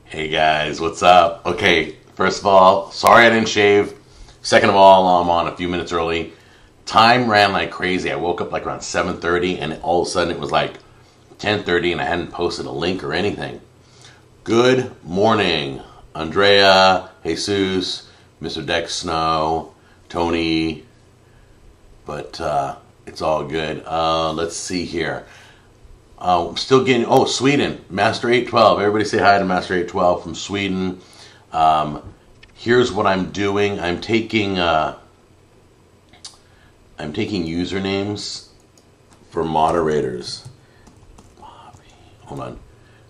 Hey guys, what's up? Okay, first of all, sorry I didn't shave. Second of all, I'm on a few minutes early. Time ran like crazy. I woke up like around 7:30 and all of a sudden it was like 10:30 and I hadn't posted a link or anything. Good morning, Andrea, Jesus, Mr. Dex Snow, Tony, but it's all good. Let's see here. Still getting, Sweden, Master 812. Everybody say hi to Master 812 from Sweden. Here's what I'm doing. I'm taking usernames for moderators. Bobby, hold on.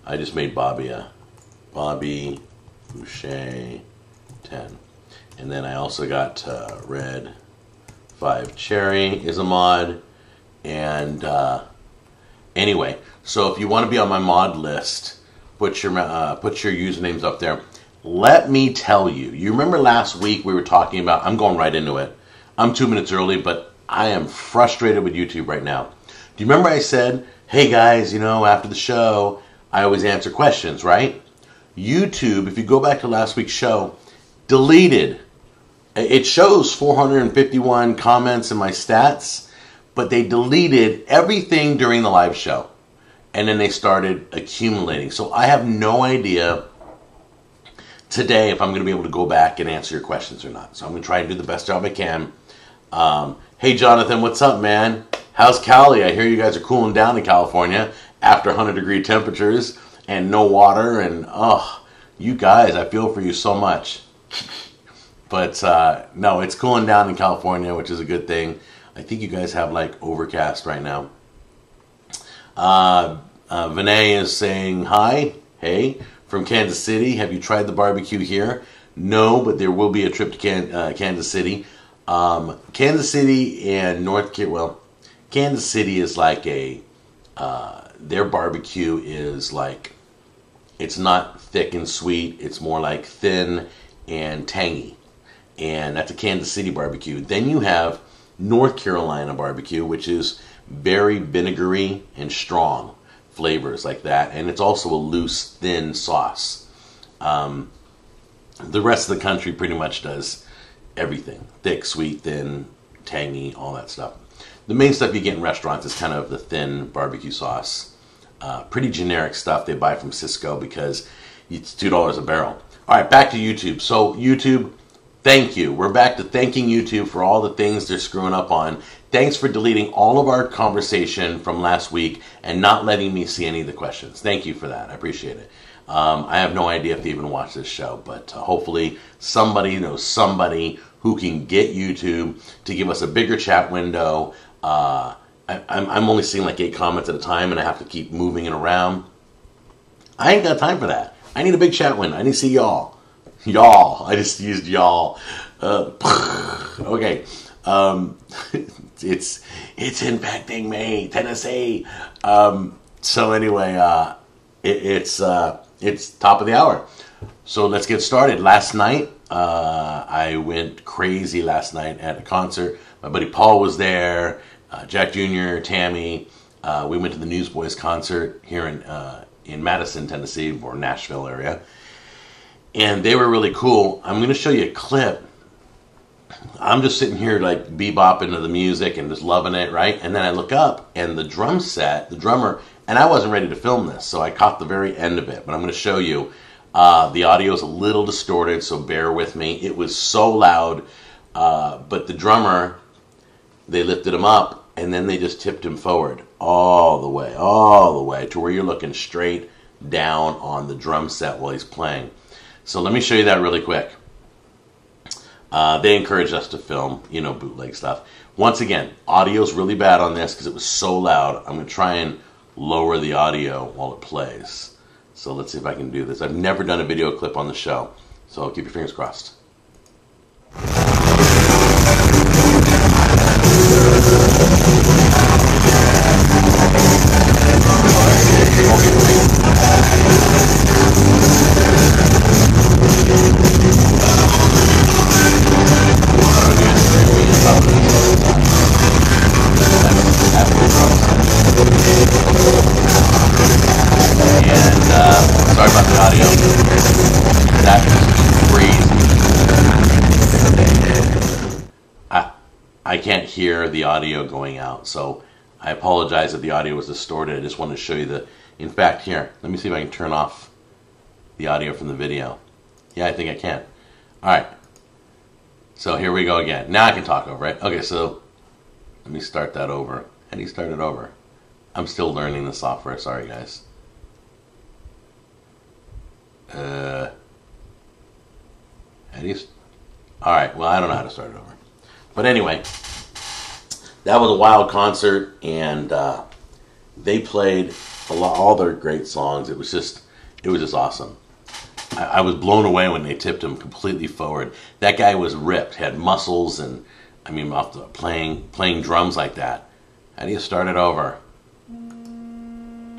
I just made Bobby Bobby Boucher 10. And then I also got Red 5 Cherry is a mod. And anyway, so if you want to be on my mod list, put your usernames up there. Let me tell you, you remember last week we were talking about, I'm going right into it. I'm 2 minutes early, but I am frustrated with YouTube right now. Do you remember I said, hey guys, after the show, I always answer questions, right? YouTube, if you go back to last week's show, deleted. It shows 451 comments in my stats, but they deleted everything during the live show. And then they started accumulating. So I have no idea today if I'm going to be able to go back and answer your questions or not. So I'm going to try and do the best job I can. Hey Jonathan, what's up, man? How's Cali? I hear you guys are cooling down in California after 100-degree temperatures and no water. And, you guys, I feel for you so much. But, no, it's cooling down in California, which is a good thing. I think you guys have like overcast right now. Vinay is saying hi. Hey, from Kansas City. Have you tried the barbecue here? No, but there will be a trip to Kansas City. Kansas City and Kansas City is like their barbecue is like, it's not thick and sweet. It's more like thin and tangy. And that's a Kansas City barbecue. Then you have North Carolina barbecue, which is very vinegary and strong flavors like that, and it's also a loose, thin sauce. The rest of the country pretty much does everything: thick, sweet, thin, tangy, all that stuff. The main stuff you get in restaurants is kind of the thin barbecue sauce. Pretty generic stuff they buy from Cisco because it's $2 a barrel. All right, back to YouTube. So YouTube, thank you. We're back to thanking YouTube for all the things they're screwing up on. Thanks for deleting all of our conversation from last week and not letting me see any of the questions. Thank you for that. I appreciate it. I have no idea if they even watch this show, but hopefully somebody knows somebody who can get YouTube to give us a bigger chat window. I'm only seeing like 8 comments at a time, and I have to keep moving it around. I ain't got time for that. I need a big chat window. I need to see y'all. Y'all. I just used y'all. Okay. It's infecting me, Tennessee. So anyway, it's top of the hour. So let's get started. Last night, I went crazy last night at a concert. My buddy Paul was there, Jack Jr., Tammy. We went to the Newsboys concert here in Madison, Tennessee, or Nashville area. And they were really cool. I'm going to show you a clip. I'm just sitting here like bebopping to the music and just loving it, right? And then I look up and the drummer, and I wasn't ready to film this, so I caught the very end of it. But I'm going to show you. The audio is a little distorted, so bear with me. It was so loud, but the drummer, they lifted him up, and then they just tipped him forward all the way to where you're looking straight down on the drum set while he's playing. So let me show you that really quick. They encouraged us to film, bootleg stuff. Once again, audio's really bad on this because it was so loud. I'm going to try and lower the audio while it plays. So let's see if I can do this. I've never done a video clip on the show, so keep your fingers crossed. Sorry about the audio. the audio going out. So I apologize if the audio was distorted. I just wanted to show you the... In fact, here, let me see if I can turn off the audio from the video. Yeah, I think I can. All right. So here we go again. Now I can talk over it. Okay, so let me start that over. How do you start it over? I'm still learning the software. Sorry, guys. How do you... All right, well, I don't know how to start it over. But anyway, that was a wild concert, and they played all their great songs. It was just awesome. I was blown away when they tipped him completely forward. That guy was ripped, had muscles, and I mean, off the playing drums like that. How do you start it over?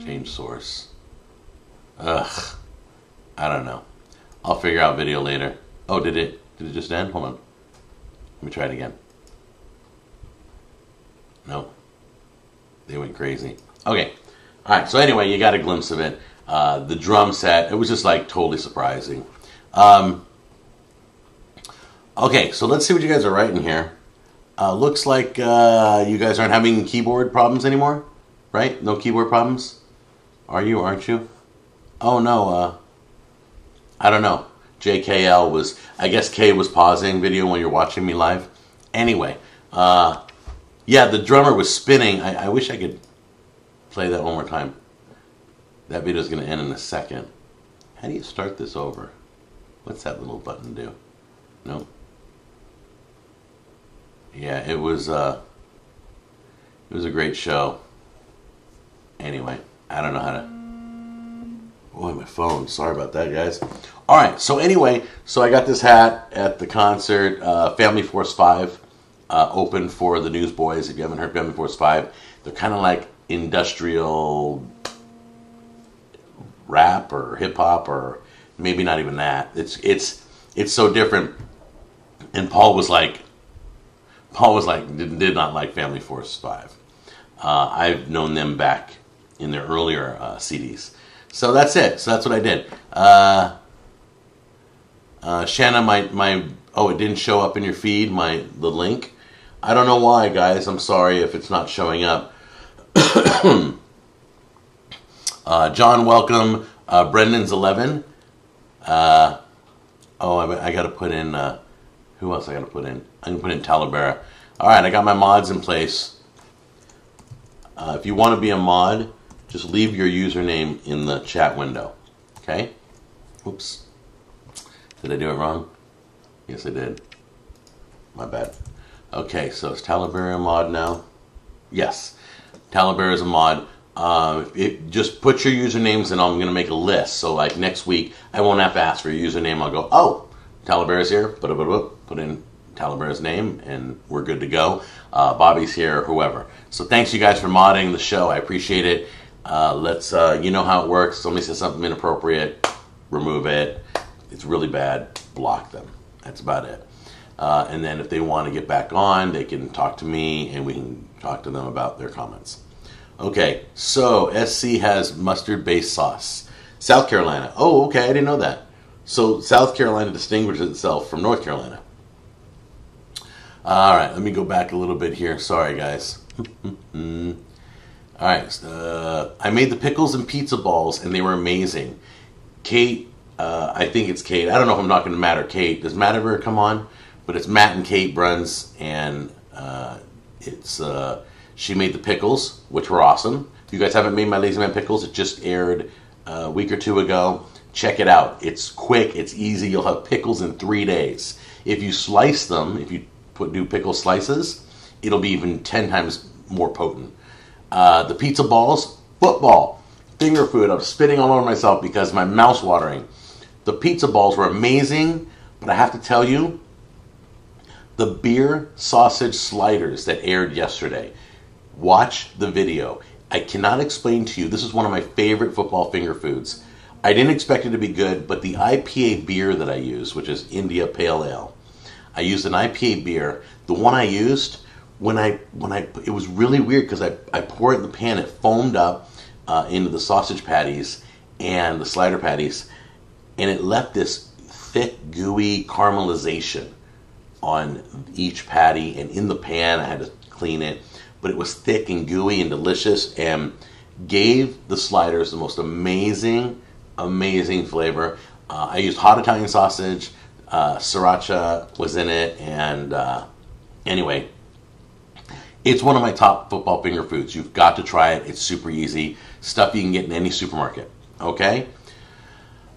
Change source. Ugh. I don't know. I'll figure out video later. Oh, did it just end? Hold on. Let me try it again. No. They went crazy. Okay. All right. So anyway, you got a glimpse of it. The drum set, it was just like totally surprising. Okay, so let's see what you guys are writing here. Looks like you guys aren't having keyboard problems anymore, right? No keyboard problems? Are you, aren't you? Oh, no. I don't know. JKL was, I guess K was pausing video when you're watching me live. Anyway, yeah, the drummer was spinning. I wish I could play that one more time. That video is going to end in a second. How do you start this over? What's that little button do? Nope. Yeah, it was a great show. Anyway, I don't know how to... Boy, my phone. Sorry about that, guys. All right, so anyway, so I got this hat at the concert. Family Force 5 opened for the Newsboys. If you haven't heard Family Force 5, they're kind of like industrial rap or hip hop, or maybe not even that. It's so different. And Paul was like, did not like Family Force 5. I've known them back in their earlier CDs. So that's it. So that's what I did. Shanna, oh, it didn't show up in your feed, the link. I don't know why, guys. I'm sorry if it's not showing up. John, welcome. Brendan's 11. Oh, I got to put in, who else I got to put in? I can put in Talavera. All right, I got my mods in place. If you want to be a mod, just leave your username in the chat window. Okay? Oops. Did I do it wrong? Yes, I did. My bad. Okay, so is Talavera a mod now? Yes. Talavera is a mod. Just put your usernames and I'm going to make a list. So like next week, I won't have to ask for your username. I'll go, oh, Talavera's here. Put in Talavera's name and we're good to go. Bobby's here, whoever. So thanks you guys for modding the show. I appreciate it. You know how it works. Somebody says something inappropriate, remove it. It's really bad, block them. That's about it. And then if they want to get back on, they can talk to me and we can talk to them about their comments. Okay, so SC has mustard-based sauce. South Carolina. Oh, okay, I didn't know that. So South Carolina distinguishes itself from North Carolina. All right, let me go back a little bit here. Sorry, guys. All right, I made the pickles and pizza balls, and they were amazing. Kate, I think it's Kate. I don't know if I'm not going to Matt or Kate. Does Matt ever come on? But it's Matt and Kate Bruns, and she made the pickles, which were awesome. If you guys haven't made my Lazy Man pickles, it just aired a week or two ago. Check it out. It's quick. It's easy. You'll have pickles in 3 days. If you slice them, if you do pickle slices, it'll be even 10 times more potent. The pizza balls, football, finger food. I'm spitting all over myself because my mouth's watering. The pizza balls were amazing, but I have to tell you, the beer sausage sliders that aired yesterday, watch the video. I cannot explain to you, this is one of my favorite football finger foods. I didn't expect it to be good, but the IPA beer that I used, which is India Pale Ale, I used an IPA beer. The one I used, it was really weird because I poured it in the pan, it foamed up into the sausage patties and the slider patties, and it left this thick, gooey caramelization on each patty, and in the pan I had to clean it, but it was thick and gooey and delicious, and gave the sliders the most amazing flavor. I used hot Italian sausage, sriracha was in it, and anyway, it's one of my top football finger foods. You've got to try it. It's super easy. Stuff you can get in any supermarket. Okay?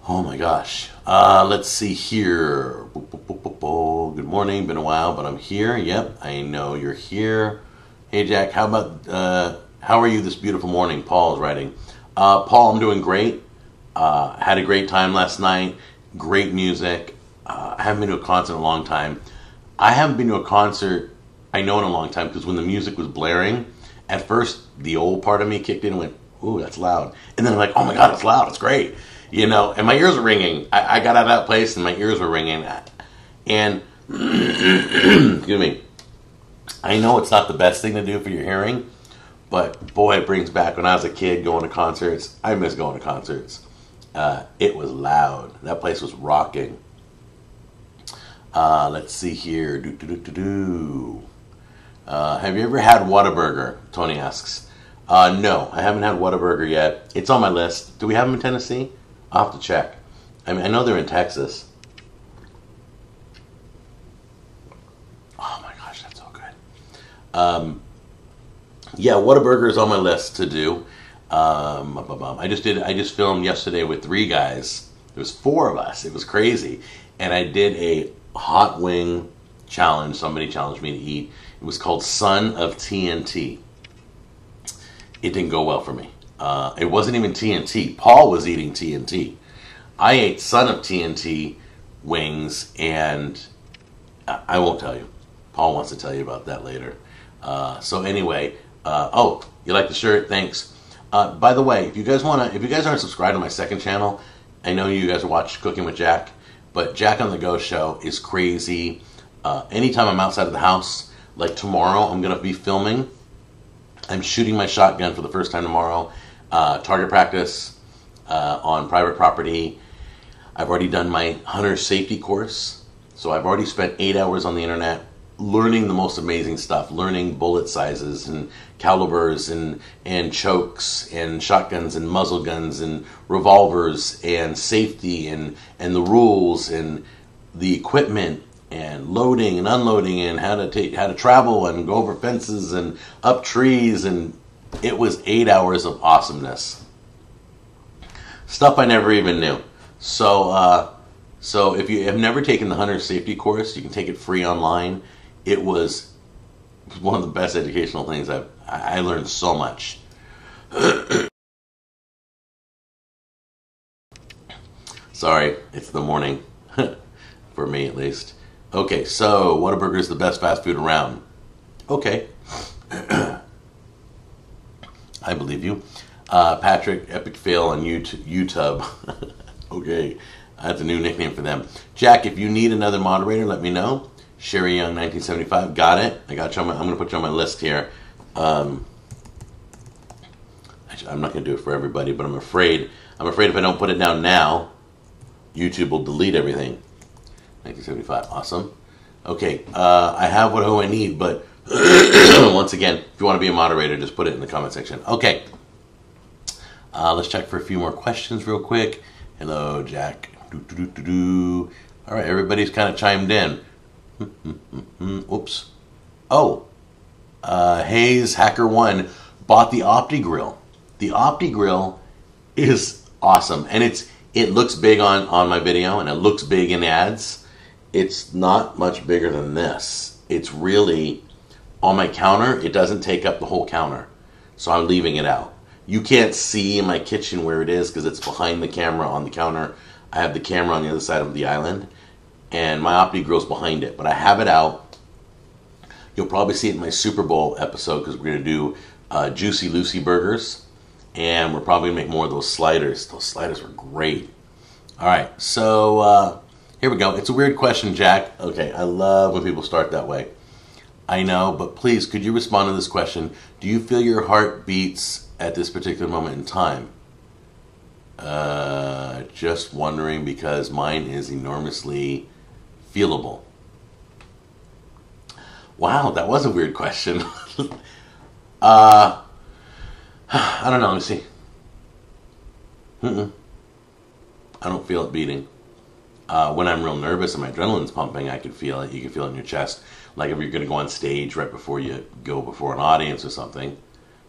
Oh my gosh. Let's see here. Good morning. Been a while, but I'm here. Yep, I know you're here. Hey Jack, how are you this beautiful morning? Paul is writing. Paul, I'm doing great. Had a great time last night. Great music. I haven't been to a concert in a long time. I haven't been to a concert, I know, in a long time, because when the music was blaring, at first the old part of me kicked in and went, ooh, that's loud. And then I'm like, oh my God, it's loud, it's great. You know, and my ears are ringing. I got out of that place and my ears were ringing. And, excuse me, I know it's not the best thing to do for your hearing, but boy, it brings back when I was a kid going to concerts. I miss going to concerts. It was loud. That place was rocking. Let's see here. Have you ever had Whataburger? Tony asks. No, I haven't had Whataburger yet. It's on my list. Do we have them in Tennessee? I'll have to check. I mean, I know they're in Texas. Oh my gosh, that's so good. Yeah, Whataburger is on my list to do. I just filmed yesterday with 3 guys. There was 4 of us. It was crazy. And I did a hot wing challenge. Somebody challenged me to eat. It was called Son of TNT. It didn't go well for me. It wasn't even TNT. Paul was eating TNT. I ate Son of TNT wings, and I won't tell you. Paul wants to tell you about that later. So anyway, oh, you like the shirt? Thanks. By the way, if you guys aren't subscribed to my second channel, I know you guys watch Cooking with Jack, but Jack on the Go show is crazy. Anytime I'm outside of the house, like tomorrow, I'm gonna be filming. I'm shooting my shotgun for the first time tomorrow. Target practice on private property. I've already done my hunter safety course, so I've already spent 8 hours on the internet learning the most amazing stuff, learning bullet sizes and calibers and chokes and shotguns and muzzle guns and revolvers and safety and the rules and the equipment and loading and unloading and how to travel and go over fences and up trees, and it was 8 hours of awesomeness. Stuff I never even knew. So if you have never taken the hunter safety course, you can take it free online. It was one of the best educational things I learned so much. Sorry, it's the morning. For me, at least. Okay, so Whataburger is the best fast food around. Okay. I believe you. Patrick, epic fail on YouTube. Okay, that's a new nickname for them. Jack, if you need another moderator, let me know. Sherry Young, 1975. Got it. I got you. I'm going to put you on my list here. I'm not going to do it for everybody, but I'm afraid if I don't put it down now, YouTube will delete everything. 1975. Awesome. Okay, I have what I need, but once again, if you want to be a moderator, just put it in the comment section. Okay. Let's check for a few more questions real quick. Hello, Jack. All right, everybody's kind of chimed in. Oops. Oh, Hayes Hacker 1 bought the Optigrill. The Optigrill is awesome, and it looks big on my video, and it looks big in ads. It's not much bigger than this. It's really on my counter. It doesn't take up the whole counter, so I'm leaving it out. You can't see in my kitchen where it is because it's behind the camera on the counter. I have the camera on the other side of the island, and my Optigrill's behind it, but I have it out. You'll probably see it in my Super Bowl episode because we're going to do Juicy Lucy burgers, and we're probably going to make more of those sliders. Those sliders were great. All right, so here we go. It's a weird question, Jack. Okay, I love when people start that way. I know, but please, could you respond to this question? Do you feel your heart beats at this particular moment in time? Just wondering because mine is enormously feelable. Wow, that was a weird question. I don't know. Let me see. I don't feel it beating. When I'm real nervous and my adrenaline's pumping, I can feel it. You can feel it in your chest. Like if you're going to go on stage right before you go before an audience or something.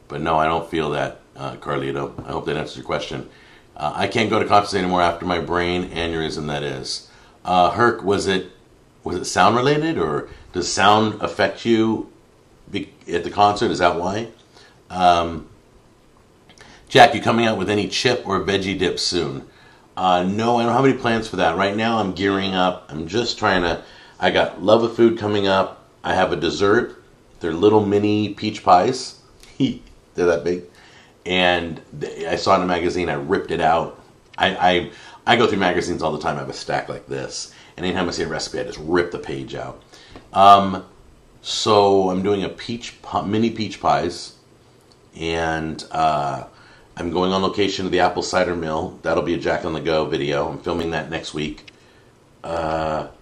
But no, I don't feel that, Carlito. I hope that answers your question. I can't go to concerts anymore after my brain aneurysm, that is. Herc, was it sound related, or does sound affect you at the concert? Is that why? Jack, you coming out with any chip or veggie dip soon? No, I don't have any plans for that. Right now I'm gearing up. I'm just trying to... I got Love of Food coming up. I have a dessert. They're little mini peach pies. They're that big. And I saw it in a magazine. I ripped it out. I go through magazines all the time. I have a stack like this. And anytime I see a recipe, I just rip the page out. So I'm doing a mini peach pies. And I'm going on location to the apple cider mill. That'll be a Jack on the Go video. I'm filming that next week. What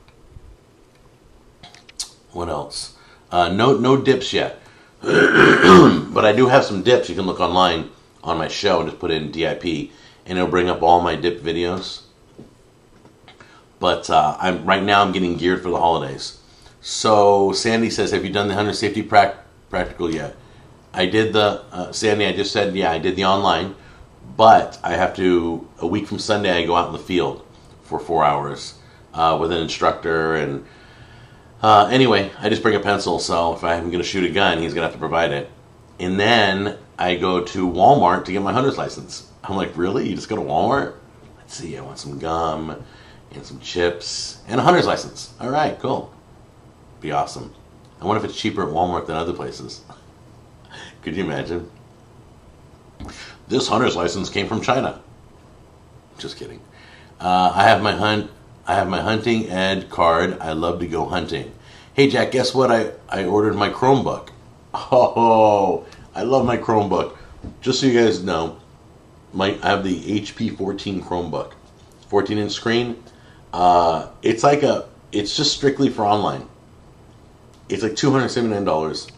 else? No dips yet. But I do have some dips. You can look online on my show and just put in DIP, and it'll bring up all my dip videos. But right now I'm getting geared for the holidays. So Sandy says, have you done the hunter safety practical yet? I did the, Sandy, I just said, yeah, I did the online, but I have to, a week from Sunday, I go out in the field for 4 hours with an instructor. And anyway, I just bring a pencil, so if I'm going to shoot a gun, he's going to have to provide it. And then I go to Walmart to get my hunter's license. I'm like, really? You just go to Walmart? Let's see, I want some gum and some chips and a hunter's license. All right, cool. Be awesome. I wonder if it's cheaper at Walmart than other places. Could you imagine? This hunter's license came from China. Just kidding. I have my hunting ed card. I love to go hunting. Hey Jack, guess what? I ordered my Chromebook. Oh, I love my Chromebook. Just so you guys know, I have the HP 14 Chromebook, 14-inch screen. It's just strictly for online. It's like $279.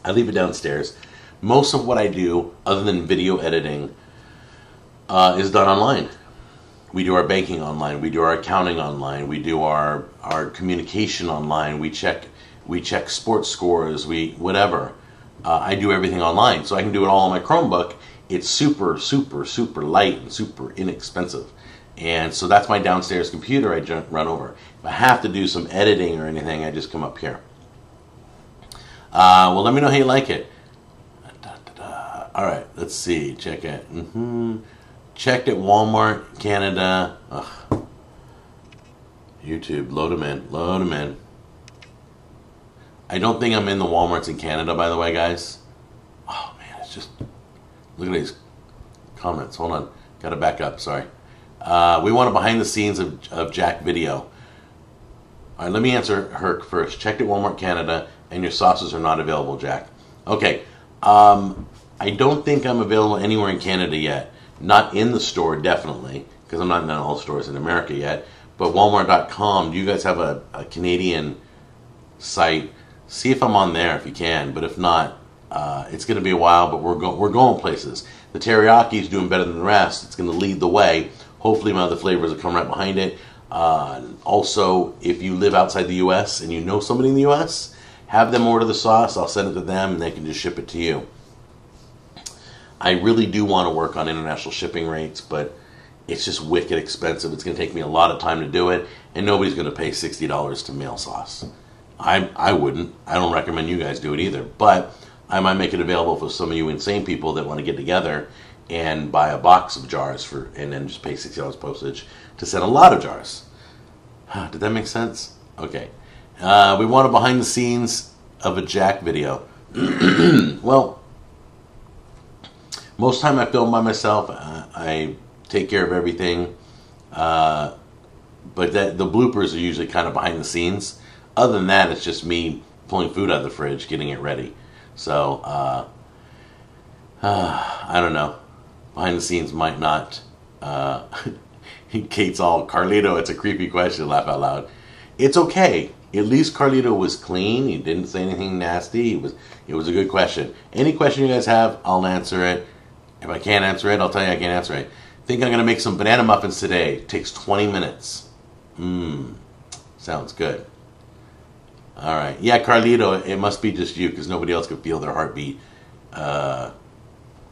I leave it downstairs. Most of what I do, other than video editing, is done online. We do our banking online. We do our accounting online. We do our communication online. We check sports scores. Whatever. I do everything online, so I can do it all on my Chromebook. It's super, super, super light and super inexpensive. And so that's my downstairs computer I run over. If I have to do some editing or anything, I just come up here. Well, let me know how you like it. All right, let's see. Check it. Checked at Walmart, Canada. Ugh. YouTube, load them in. Load them in. I don't think I'm in the Walmarts in Canada, by the way, guys. Oh, man, it's just... Look at these comments. Hold on. Got to back up, sorry. We want a behind the scenes of Jack video. All right, let me answer Herc first. Checked at Walmart, Canada, and your sauces are not available, Jack. Okay. I don't think I'm available anywhere in Canada yet. Not in the store, definitely, because I'm not in all stores in America yet. But Walmart.com, do you guys have a Canadian site? See if I'm on there if you can. But if not, it's going to be a while, but we're going places. The teriyaki is doing better than the rest. It's going to lead the way. Hopefully my other flavors will come right behind it. Also, if you live outside the U.S. and you know somebody in the U.S., have them order the sauce. I'll send it to them, and they can just ship it to you. I really do want to work on international shipping rates, but it's just wicked expensive. It's going to take me a lot of time to do it, and nobody's going to pay $60 to mail sauce. I wouldn't. I don't recommend you guys do it either, but I might make it available for some of you insane people that want to get together and buy a box of jars and then just pay $60 postage to send a lot of jars. Did that make sense? Okay. We want a behind the scenes of a Jack video. Well, most of the time I film by myself. I take care of everything. But the bloopers are usually kind of behind the scenes. Other than that, it's just me pulling food out of the fridge, getting it ready. So, I don't know. Behind the scenes might not. Kate's all, Carlito, it's a creepy question, laugh out loud. It's okay. At least Carlito was clean. He didn't say anything nasty. It was a good question. Any question you guys have, I'll answer it. If I can't answer it, I'll tell you I can't answer it. I think I'm going to make some banana muffins today. It takes 20 minutes. Sounds good. All right. Yeah, Carlito, it must be just you because nobody else could feel their heartbeat on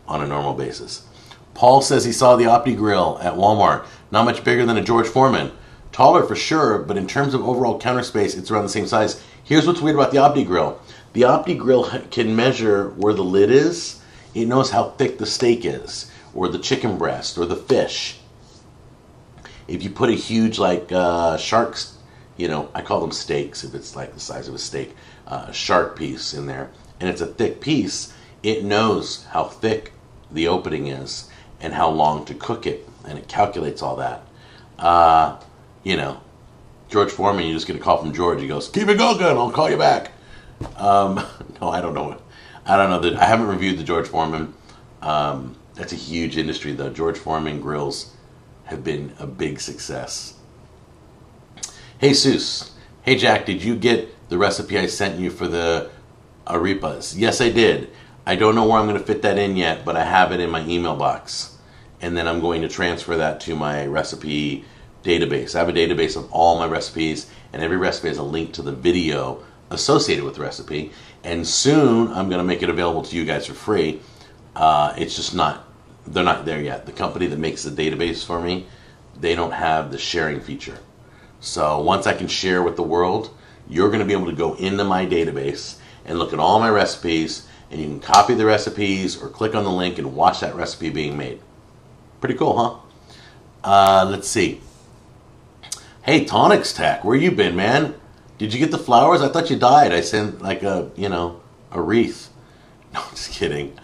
a normal basis. Paul says he saw the Optigrill at Walmart. Not much bigger than a George Foreman. Taller for sure, but in terms of overall counter space, it's around the same size. Here's what's weird about the Optigrill. The Optigrill can measure where the lid is. It knows how thick the steak is, or the chicken breast, or the fish. If you put a huge, like, shark's, you know, I call them steaks if it's like the size of a steak, shark piece in there, and it's a thick piece, it knows how thick the opening is and how long to cook it, and it calculates all that. You know, George Foreman, you just get a call from George. He goes, "Keep it going, I'll call you back." No, I don't know. I don't know. I haven't reviewed the George Foreman. That's a huge industry, though. George Foreman grills have been a big success. Hey, Seuss. Hey, Jack, did you get the recipe I sent you for the arepas? Yes, I did. I don't know where I'm going to fit that in yet, but I have it in my email box. And then I'm going to transfer that to my recipe database. I have a database of all my recipes, and every recipe has a link to the video associated with the recipe. And soon I'm going to make it available to you guys for free. It's just they're not there yet. The company that makes the database for me, they don't have the sharing feature. So once I can share with the world, you're going to be able to go into my database and look at all my recipes, and you can copy the recipes or click on the link and watch that recipe being made. Pretty cool, huh? Let's see. Hey, Tonics Tech, where you been, man? Did you get the flowers? I thought you died. I sent like a wreath. No, I'm just kidding.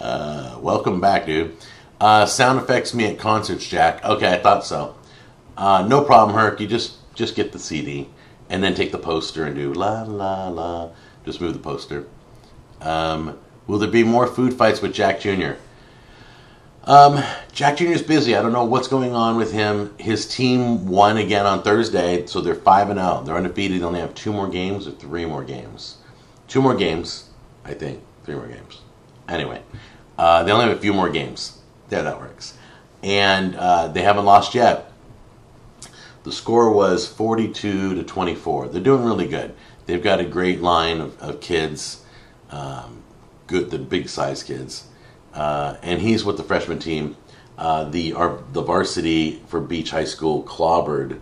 Welcome back, dude. Sound effects me at concerts, Jack. Okay, I thought so. No problem, Herc. You just get the CD and then take the poster and do la la la. Just move the poster. Will there be more food fights with Jack Jr.? Jack Jr. is busy. I don't know what's going on with him. His team won again on Thursday, so they're 5-0. They're undefeated. They only have 2 more games or 3 more games. 2 more games, I think. 3 more games. Anyway, they only have a few more games. There, that works. And they haven't lost yet. The score was 42-24. They're doing really good. They've got a great line of kids, the big size kids. And he's with the freshman team. The varsity for Beach High School clobbered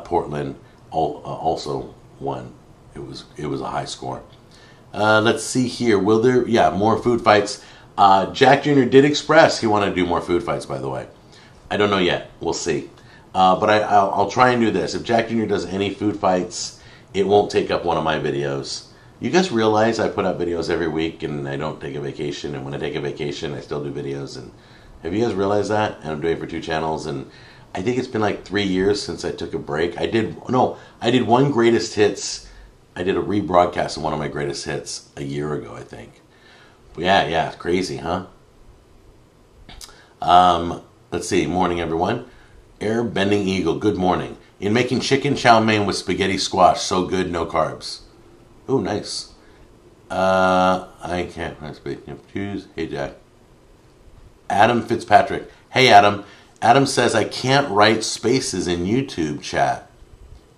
Portland. Also won. It was a high score. Let's see here. Will there? Yeah, more food fights. Jack Jr. did express he wanted to do more food fights. By the way, I don't know yet. We'll see. But I'll try and do this. If Jack Jr. does any food fights, it won't take up one of my videos. You guys realize I put out videos every week and I don't take a vacation, and when I take a vacation I still do videos. And have you guys realized that? And I'm doing it for 2 channels, and I think it's been like 3 years since I took a break. I did one greatest hits. I did a rebroadcast of one of my greatest hits a year ago, I think. But yeah, it's crazy, huh? Let's see. Morning, everyone. Air Bending Eagle, good morning. In making chicken chow mein with spaghetti squash, so good, no carbs. Oh, nice. I can't speak. Choose. Hey, Jack. Adam Fitzpatrick. Hey, Adam. Adam says, I can't write spaces in YouTube chat.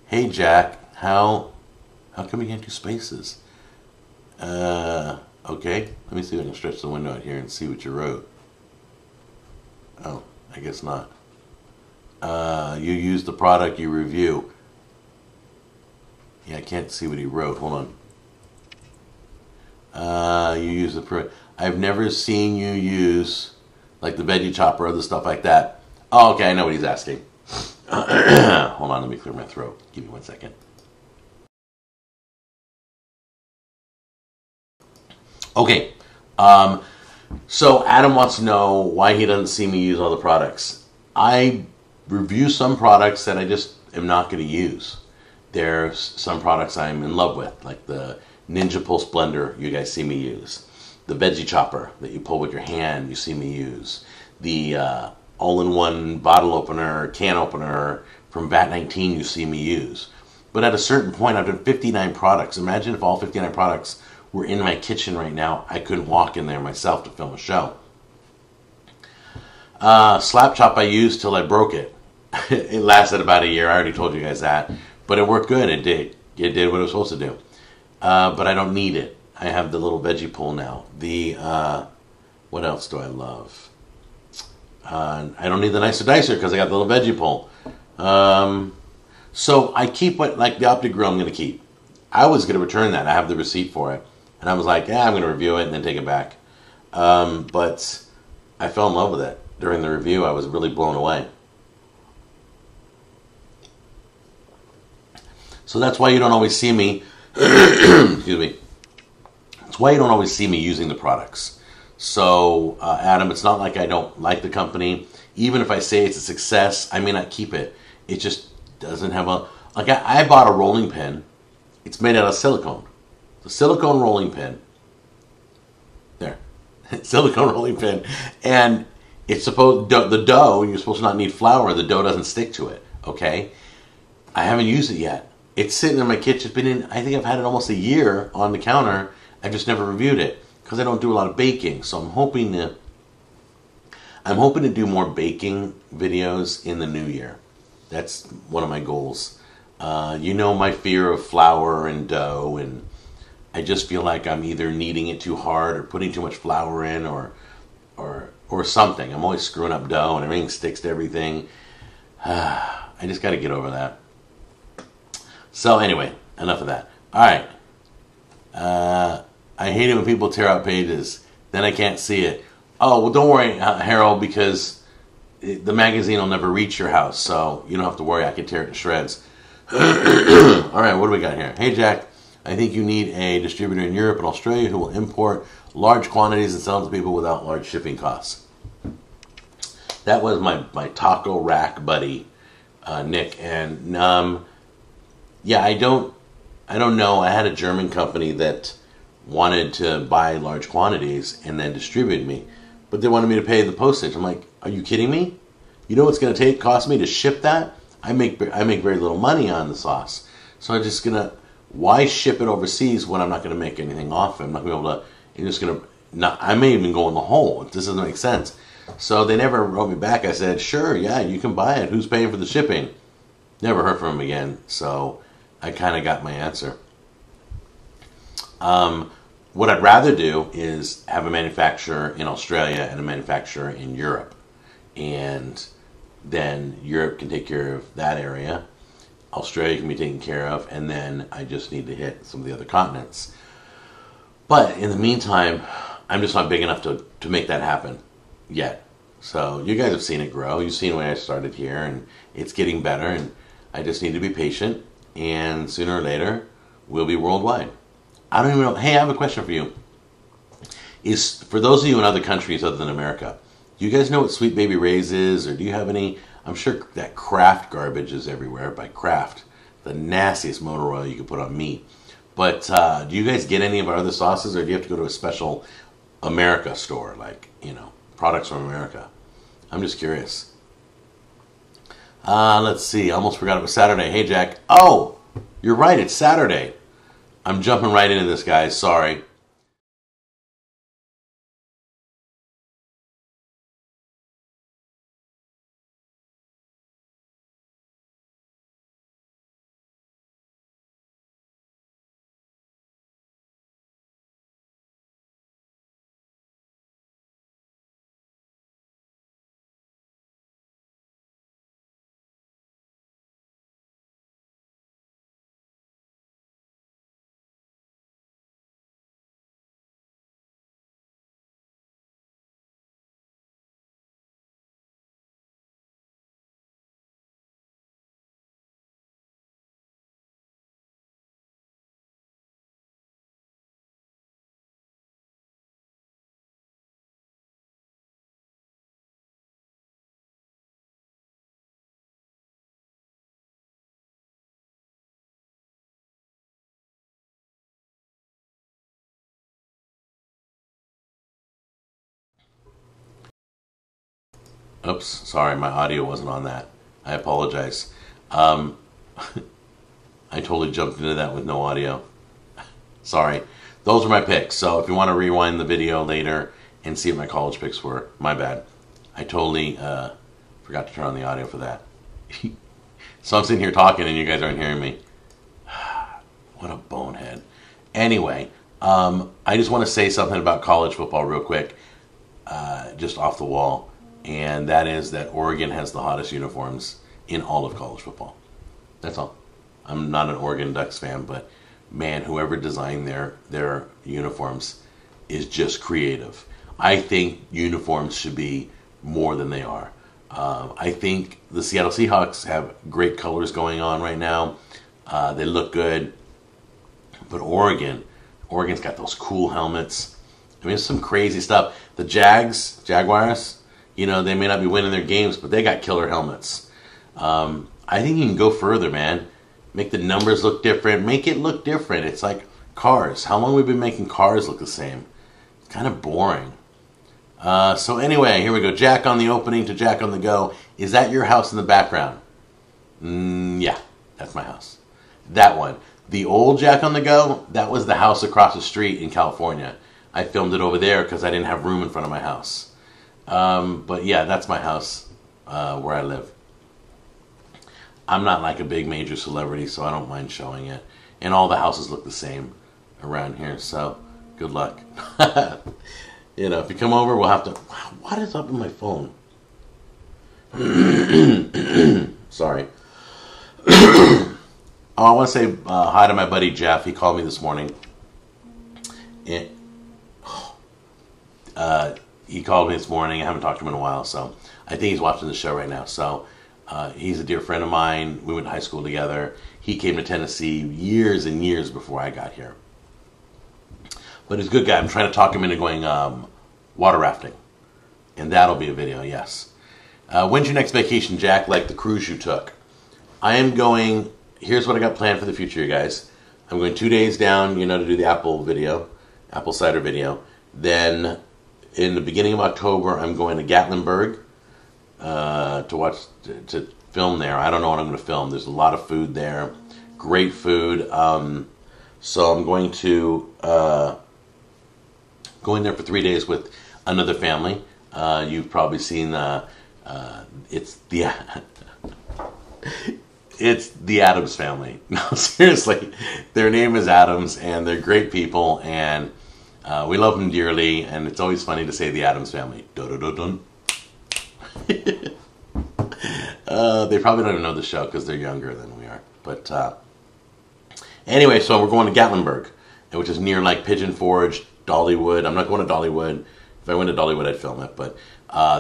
Hey, Jack. How come you can't do spaces? Okay. Let me see if I can stretch the window out here and see what you wrote. Oh, I guess not. You use the product you review. Yeah, I can't see what he wrote. Hold on. You use the product. I've never seen you use like the veggie chopper or other stuff like that. Oh, okay, I know what he's asking. Hold on, let me clear my throat. Give me 1 second. Okay. So Adam wants to know why he doesn't see me use all the products. I review some products that I just am not going to use. There's some products I'm in love with, like the Ninja Pulse Blender you guys see me use. The veggie chopper that you pull with your hand, you see me use. The all-in-one bottle opener, can opener from VAT 19 you see me use. But at a certain point, I've done 59 products. Imagine if all 59 products were in my kitchen right now. I couldn't walk in there myself to film a show. Slap chop I used till I broke it. It lasted about a year. I already told you guys that. But it worked good. It did. It did what it was supposed to do. But I don't need it. I have the little veggie pull now. What else do I love? I don't need the nicer dicer because I got the little veggie pull. So I keep what, like the Optigrill I'm going to keep. I was going to return that. I have the receipt for it. And I was like, yeah, I'm going to review it and then take it back. But I fell in love with it. During the review, I was really blown away. So that's why you don't always see me, excuse me. That's why you don't always see me using the products. So, Adam, it's not like I don't like the company. Even if I say it's a success, I may not keep it. It just doesn't have a... Like, I bought a rolling pin. It's made out of silicone. The silicone rolling pin. There. Silicone rolling pin. And it's supposed... The dough, you're supposed to not need flour. The dough doesn't stick to it. Okay? I haven't used it yet. It's sitting in my kitchen. It's been in... I think I've had it almost a year on the counter. I've just never reviewed it. Because I don't do a lot of baking. So I'm hoping to do more baking videos in the new year. That's one of my goals. You know my fear of flour and dough, and I just feel like I'm either kneading it too hard or putting too much flour in or something. I'm always screwing up dough and everything sticks to everything. I just got to get over that. So anyway, enough of that. All right. I hate it when people tear out pages. Then I can't see it. Oh, well, don't worry, Harold, because the magazine will never reach your house, so you don't have to worry. I can tear it to shreds. All right, what do we got here? Hey, Jack, I think you need a distributor in Europe and Australia who will import large quantities and sell them to people without large shipping costs. That was my taco rack buddy, Nick, and yeah, I don't know. I had a German company that wanted to buy large quantities and then distribute me, but they wanted me to pay the postage. I'm like, are you kidding me? You know what's going to cost me to ship that? I make very little money on the sauce, so I'm just gonna, why ship it overseas when I'm not going to make anything off it? I'm not going to be able to. I'm just going to not. I may even go in the hole. This doesn't make sense. So they never wrote me back. I said, sure, yeah, you can buy it. Who's paying for the shipping? Never heard from them again. So I kind of got my answer. What I'd rather do is have a manufacturer in Australia and a manufacturer in Europe. And then Europe can take care of that area. Australia can be taken care of. And then I just need to hit some of the other continents. But in the meantime, I'm just not big enough to make that happen yet. So you guys have seen it grow. You've seen when I started here. And it's getting better. And I just need to be patient. And sooner or later, we'll be worldwide. I don't even know. Hey, I have a question for you. Is for those of you in other countries other than America, do you guys know what Sweet Baby Ray's is? Or do you have any? I'm sure that Kraft garbage is everywhere. By Kraft, the nastiest motor oil you can put on meat. But do you guys get any of our other sauces, or do you have to go to a special America store, like, you know, products from America? I'm just curious. Let's see. I almost forgot it was Saturday. Hey, Jack. Oh, you're right. It's Saturday. I'm jumping right into this, guys. Sorry. Oops, sorry, my audio wasn't on that. I apologize. I I totally jumped into that with no audio. Sorry. Those were my picks. So if you want to rewind the video later and see what my college picks were, my bad. I totally forgot to turn on the audio for that. So I'm sitting here talking and you guys aren't hearing me. What a bonehead. Anyway, I just want to say something about college football real quick, just off the wall. And that is that Oregon has the hottest uniforms in all of college football. That's all. I'm not an Oregon Ducks fan, but man, whoever designed their uniforms is just creative. I think uniforms should be more than they are. I think the Seattle Seahawks have great colors going on right now. They look good. But Oregon's got those cool helmets. I mean, it's some crazy stuff. The Jaguars, you know, they may not be winning their games, but they got killer helmets. I think you can go further, man. Make the numbers look different. Make it look different. It's like cars. How long have we been making cars look the same? It's kind of boring. So anyway, here we go. Jack on the opening to Jack on the go. Is that your house in the background? Yeah, that's my house. That one. The old Jack on the go, that was the house across the street in California. I filmed it over there because I didn't have room in front of my house. But yeah, that's my house where I live. I'm not like a big major celebrity, so I don't mind showing it. And all the houses look the same around here, so good luck. You know, if you come over, we'll have to... What is up with my phone? Sorry. Oh, I want to say hi to my buddy Jeff. He called me this morning. He called me this morning. I haven't talked to him in a while, so I think he's watching the show right now. So he's a dear friend of mine. We went to high school together. He came to Tennessee years and years before I got here. But he's a good guy. I'm trying to talk him into going water rafting. And that'll be a video, yes. When's your next vacation, Jack, like the cruise you took? I am going... Here's what I got planned for the future, you guys. I'm going 2 days down, you know, to do the apple cider video. Then, in the beginning of October, I'm going to Gatlinburg to film there. I don't know what I'm going to film. There's a lot of food there. Great food. So I'm going to going there for 3 days with another family. You've probably seen it's the Addams Family. No, seriously. Their name is Addams, and they're great people, and we love them dearly, and it's always funny to say the Addams Family. Dun-dun-dun-dun. They probably don't even know the show because they're younger than we are. But anyway, so we're going to Gatlinburg, which is near like Pigeon Forge, Dollywood. I'm not going to Dollywood. If I went to Dollywood, I'd film it. But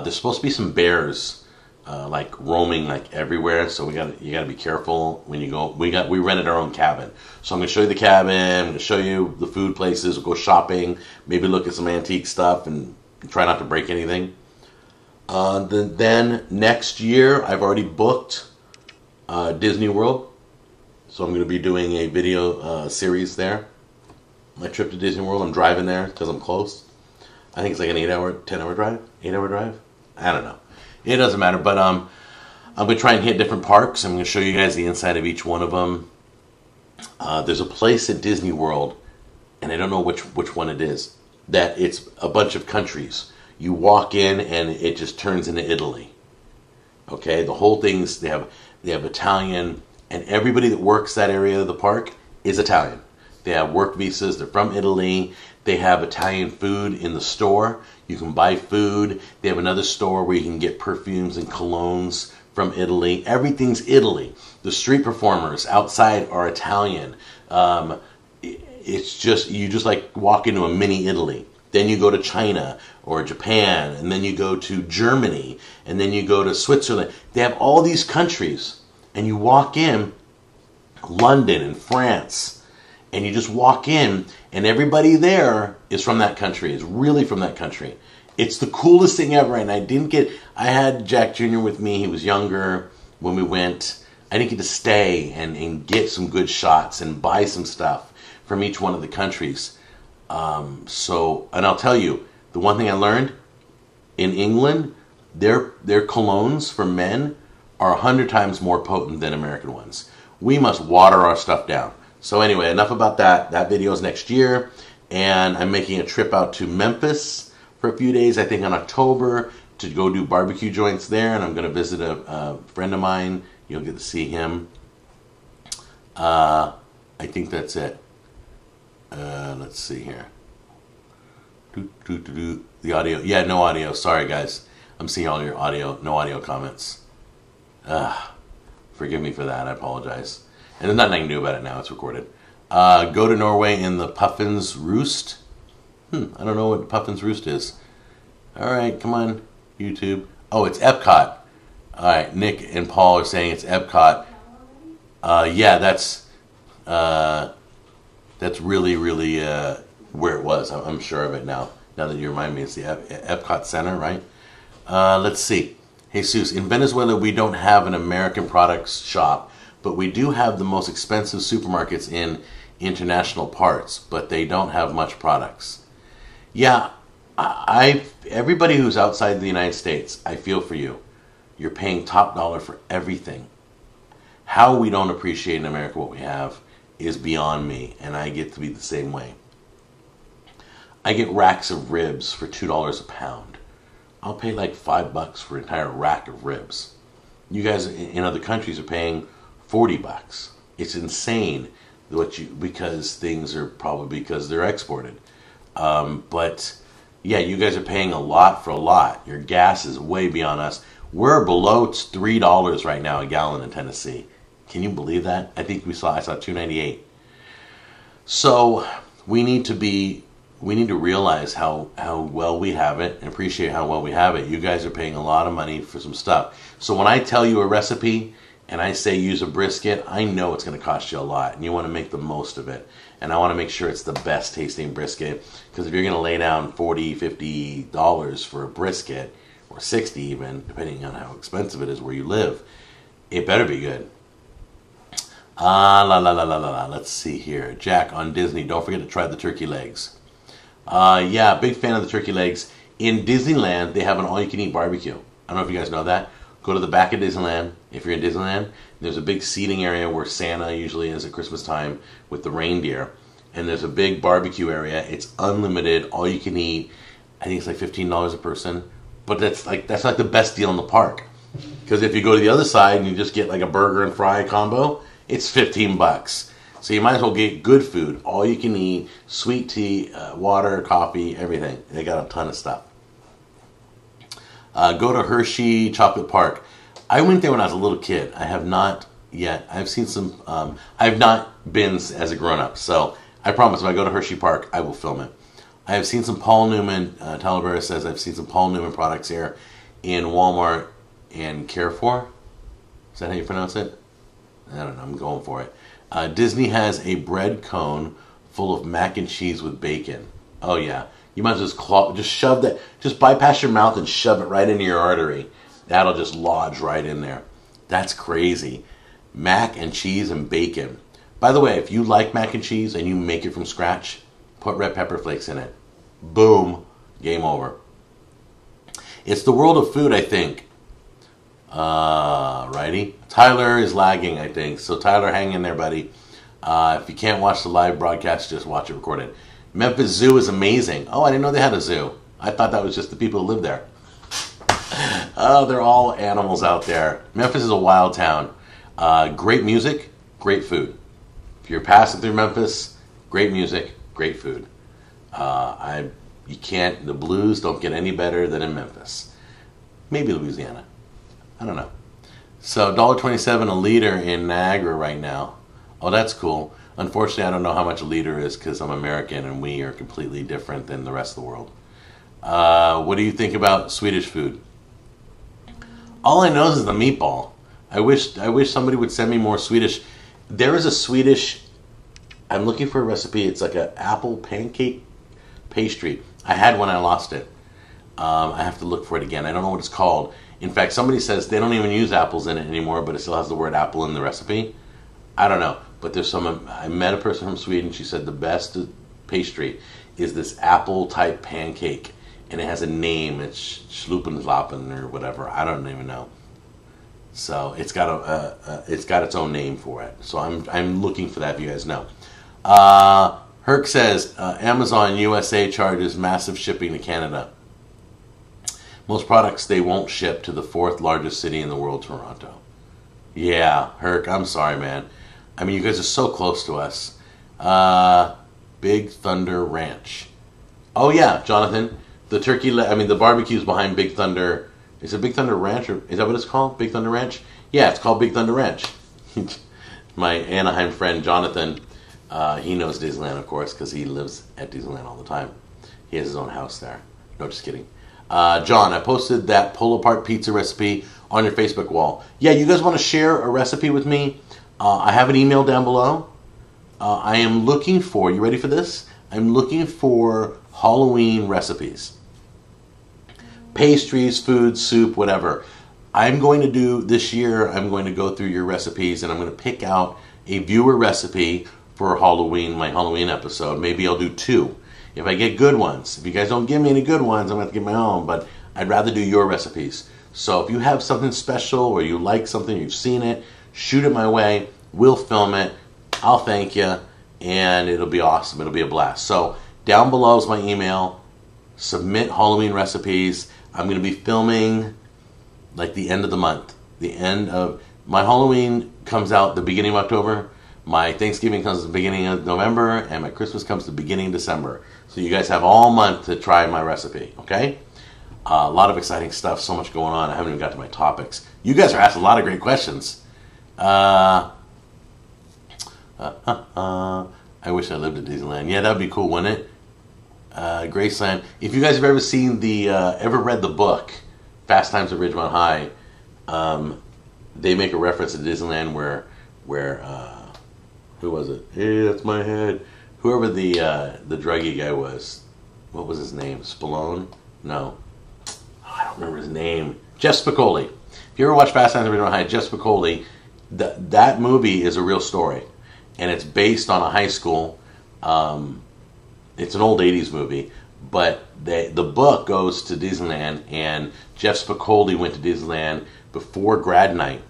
there's supposed to be some bears like roaming like everywhere, so you gotta be careful when you go. We rented our own cabin, so I'm gonna show you the cabin. I'm gonna show you the food places. We'll go shopping, maybe look at some antique stuff, and try not to break anything. Then next year, I've already booked Disney World, so I'm gonna be doing a video series there. My trip to Disney World. I'm driving there because I'm close. I think it's like an 10-hour drive. 8-hour drive. I don't know. It doesn't matter, but I'm going to try and hit different parks. I'm going to show you guys the inside of each one of them. There's a place at Disney World, and I don't know which one it is, that it's a bunch of countries. You walk in, and it just turns into Italy. Okay, the whole thing's, they have Italian, and everybody that works that area of the park is Italian. They have work visas. They're from Italy. They have Italian food in the store. You can buy food. They have another store where you can get perfumes and colognes from Italy. Everything's Italy. The street performers outside are Italian. It's just, you just like walk into a mini Italy. Then you go to China or Japan, and then you go to Germany, and then you go to Switzerland. They have all these countries, and you walk in, London and France, and you just walk in, and everybody there is from that country, is really from that country. It's the coolest thing ever, and I had Jack Jr. with me. He was younger when we went. I didn't get to stay and get some good shots and buy some stuff from each one of the countries. And I'll tell you, the one thing I learned, in England, their colognes for men are 100 times more potent than American ones. we must water our stuff down. So anyway, enough about that. That video is next year. And I'm making a trip out to Memphis for a few days, I think in October, to go do barbecue joints there. And I'm going to visit a friend of mine. You'll get to see him. I think that's it. Let's see here. The audio. Yeah, no audio. Sorry, guys. I'm seeing all your audio. No audio comments. Forgive me for that. I apologize. And there's nothing I can do about it now. It's recorded. Go to Norway in the Puffin's Roost. I don't know what Puffin's Roost is. All right, come on, YouTube. Oh, it's Epcot. All right, Nick and Paul are saying it's Epcot. Yeah, that's really, really where it was. I'm sure of it now. Now that you remind me, it's the Epcot Center, right? Let's see. Jesus, in Venezuela, we don't have an American products shop, but we do have the most expensive supermarkets in international parts, but they don't have much products. Yeah, everybody who's outside the United States, I feel for you. You're paying top dollar for everything. How we don't appreciate in America what we have is beyond me, and I get to be the same way. I get racks of ribs for $2 a pound. I'll pay like $5 for an entire rack of ribs. You guys in other countries are paying $40. It's insane because things are probably because they're exported. But yeah, you guys are paying a lot for a lot. Your gas is way beyond us. We're below $3 right now a gallon in Tennessee. Can you believe that? I think I saw $2.98. So we need to realize how well we have it and appreciate how well we have it. You guys are paying a lot of money for some stuff. So when I tell you a recipe and I say use a brisket, I know it's going to cost you a lot and you want to make the most of it. And I want to make sure it's the best tasting brisket, because if you're going to lay down $40, $50 for a brisket, or $60 even, depending on how expensive it is where you live, it better be good. Let's see here. Jack on Disney, don't forget to try the turkey legs. Yeah, big fan of the turkey legs. In Disneyland, they have an all-you-can-eat barbecue. I don't know if you guys know that. Go to the back of Disneyland. If you're in Disneyland, there's a big seating area where Santa usually is at Christmas time with the reindeer. And there's a big barbecue area. It's unlimited, all you can eat. I think it's like $15 a person. But that's like the best deal in the park. Because if you go to the other side and you just get like a burger and fry combo, it's $15. So you might as well get good food, all you can eat, sweet tea, water, coffee, everything. They got a ton of stuff. Go to Hershey Chocolate Park. I went there when I was a little kid. I have not yet. I've seen some. I've not been as a grown-up. So I promise if I go to Hershey Park, I will film it. I have seen some Paul Newman. Talavera says I've seen some Paul Newman products here in Walmart and Carrefour. Is that how you pronounce it? I don't know. I'm going for it. Disney has a bread cone full of mac and cheese with bacon. Oh yeah. You might as well just shove that, just bypass your mouth and shove it right into your artery. That'll just lodge right in there. That's crazy. Mac and cheese and bacon. By the way, if you like mac and cheese and you make it from scratch, put red pepper flakes in it. Boom. Game over. It's the world of food, I think. Righty. Tyler is lagging, I think. So Tyler, hang in there, buddy. If you can't watch the live broadcast, just watch it recorded. Memphis Zoo is amazing. Oh, I didn't know they had a zoo. I thought that was just the people who live there. Oh, they're all animals out there. Memphis is a wild town. Great music, great food. If you're passing through Memphis, great music, great food. The blues don't get any better than in Memphis. Maybe Louisiana. I don't know. So $1.27 a liter in Niagara right now. Oh, that's cool. Unfortunately, I don't know how much a liter is because I'm American and we are completely different than the rest of the world. What do you think about Swedish food? All I know is the meatball. I wish somebody would send me more Swedish. There is a Swedish, I'm looking for a recipe. It's like an apple pancake pastry. I had one, I lost it. I have to look for it again. I don't know what it's called. In fact, somebody says they don't even use apples in it anymore, but it still has the word apple in the recipe. I don't know. But there's I met a person from Sweden. She said the best pastry is this apple type pancake, and it has a name. It's Schlupenslappen or whatever. I don't even know. So it's got its own name for it. So I'm looking for that. If you guys know, Herc says Amazon USA charges massive shipping to Canada. Most products they won't ship to the 4th largest city in the world, Toronto. Yeah, Herc, I'm sorry, man. I mean, you guys are so close to us. Big Thunder Ranch. Oh yeah, Jonathan, the barbecue's behind Big Thunder. Is it Big Thunder Ranch, or is that what it's called? Big Thunder Ranch? Yeah, it's called Big Thunder Ranch. My Anaheim friend Jonathan, he knows Disneyland, of course, because he lives at Disneyland all the time. He has his own house there. No, just kidding. John, I posted that pull-apart pizza recipe on your Facebook wall. Yeah, you guys want to share a recipe with me? I have an email down below. I am looking for, you ready for this? I'm looking for Halloween recipes. Pastries, food, soup, whatever. I'm going to do, this year, I'm going to go through your recipes and I'm going to pick out a viewer recipe for Halloween, my Halloween episode. Maybe I'll do 2. If I get good ones. If you guys don't give me any good ones, I'm going to have to get my own, but I'd rather do your recipes. So if you have something special or you like something, you've seen it, shoot it my way. We'll film it. I'll thank you, and it'll be awesome. It'll be a blast. So down below is my email. Submit Halloween recipes. I'm going to be filming like the end of the month. The end of my Halloween comes out the beginning of October. My Thanksgiving comes at the beginning of November, and my Christmas comes the beginning of December. So you guys have all month to try my recipe, okay? A lot of exciting stuff, so much going on. I haven't even got to my topics. You guys are asking a lot of great questions. I wish I lived at Disneyland. Yeah, that'd be cool, wouldn't it? Graceland. If you guys have ever seen ever read the book, Fast Times at Ridgemont High, they make a reference to Disneyland where who was it? Hey, that's my head. Whoever the druggie guy was, what was his name? Spallone? No, I don't remember his name. Jeff Spicoli. If you ever watch Fast Times at Ridgemont High, Jeff Spicoli, that movie is a real story, and it's based on a high school. It's an old 80s movie, but the book goes to Disneyland, and Jeff Spicoli went to Disneyland before grad night,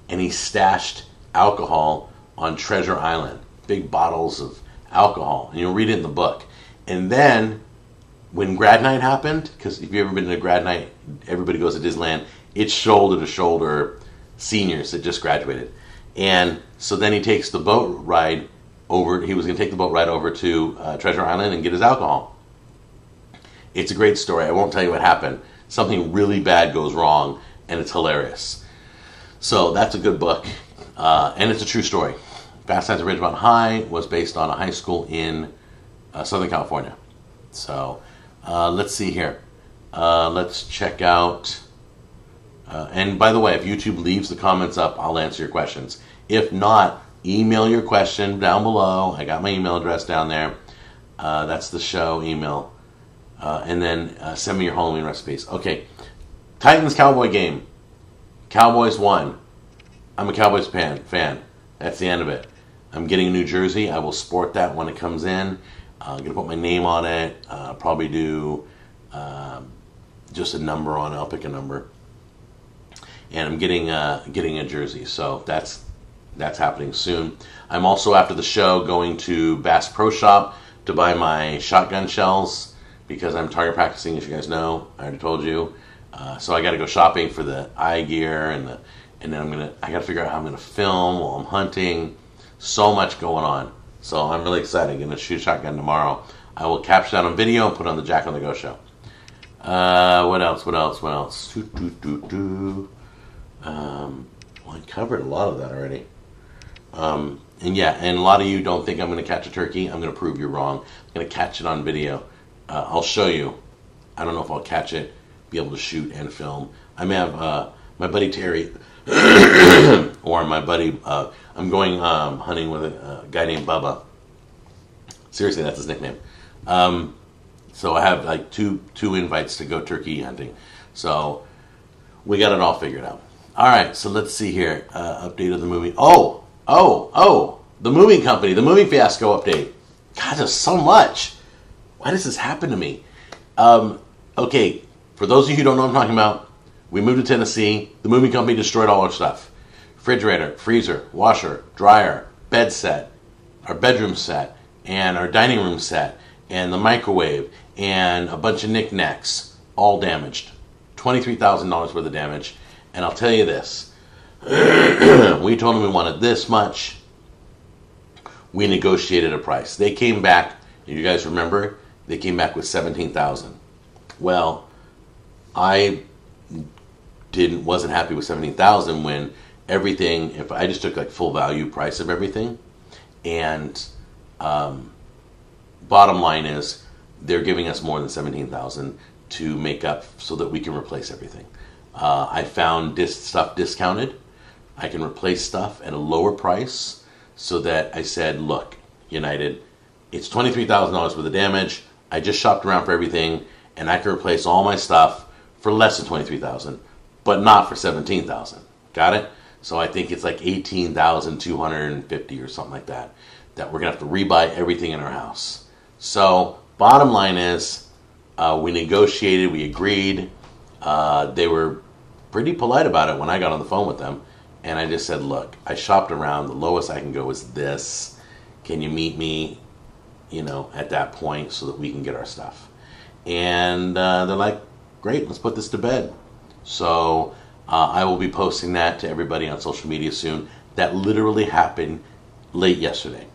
and he stashed alcohol on Treasure Island, big bottles of alcohol, and you'll read it in the book. And then, when grad night happened, because if you've ever been to grad night, everybody goes to Disneyland, it's shoulder to shoulder seniors that just graduated. And so then he takes the boat ride over, he was going to take the boat ride over to Treasure Island and get his alcohol. It's a great story. I won't tell you what happened. Something really bad goes wrong, and it's hilarious. So that's a good book, and it's a true story. Fast Times at Ridgemont High was based on a high school in Southern California. So let's see here. Let's check out. And by the way, if YouTube leaves the comments up, I'll answer your questions. If not, email your question down below. I got my email address down there. That's the show email. And then send me your Halloween recipes. Okay, Titans Cowboy game. Cowboys won. I'm a Cowboys fan. That's the end of it. I'm getting a new jersey. I will sport that when it comes in. I'm going to put my name on it. Probably do just a number on it. I'll pick a number. And I'm getting a jersey. So that's happening soon. I'm also, after the show, going to Bass Pro Shop to buy my shotgun shells because I'm target practicing, as you guys know. I already told you. So I got to go shopping for the eye gear, and then I got to figure out how I'm gonna film while I'm hunting. So much going on. So I'm really excited. I'm gonna shoot a shotgun tomorrow. I will capture that on video and put it on the Jack on the Go show. What else? Well, I covered a lot of that already. And yeah, and a lot of you don't think I'm going to catch a turkey. I'm going to prove you wrong. I'm going to catch it on video. I'll show you. I don't know if I'll catch it, be able to shoot and film. I may have my buddy Terry or my buddy. I'm going hunting with a guy named Bubba. Seriously, that's his nickname. So I have like two invites to go turkey hunting. So we got it all figured out. All right, so let's see here. Update of the movie. Oh, the moving company, the moving fiasco update. God, there's so much. Why does this happen to me? Okay, for those of you who don't know what I'm talking about, We moved to Tennessee. The moving company destroyed all our stuff. Refrigerator, freezer, washer, dryer, bed set, our bedroom set, and our dining room set, and the microwave, and a bunch of knickknacks, all damaged. $23,000 worth of damage. And I'll tell you this. We told them we wanted this much. We negotiated a price. They came back, you guys remember, they came back with $17,000. Well, I wasn't happy with $17,000 when everything, if I just took like full value price of everything, and bottom line is they're giving us more than $17,000 to make up so that we can replace everything. I found stuff discounted. I can replace stuff at a lower price, so that I said, look, United, it's $23,000 worth of damage. I just shopped around for everything, and I can replace all my stuff for less than $23,000, but not for $17,000. Got it? So I think it's like $18,250 or something like that, that we're going to have to rebuy everything in our house. So bottom line is, we negotiated, we agreed. They were pretty polite about it when I got on the phone with them. And I just said, look, I shopped around. The lowest I can go is this. Can you meet me, at that point so that we can get our stuff? And they're like, great, let's put this to bed. So I will be posting that to everybody on social media soon. That literally happened late yesterday.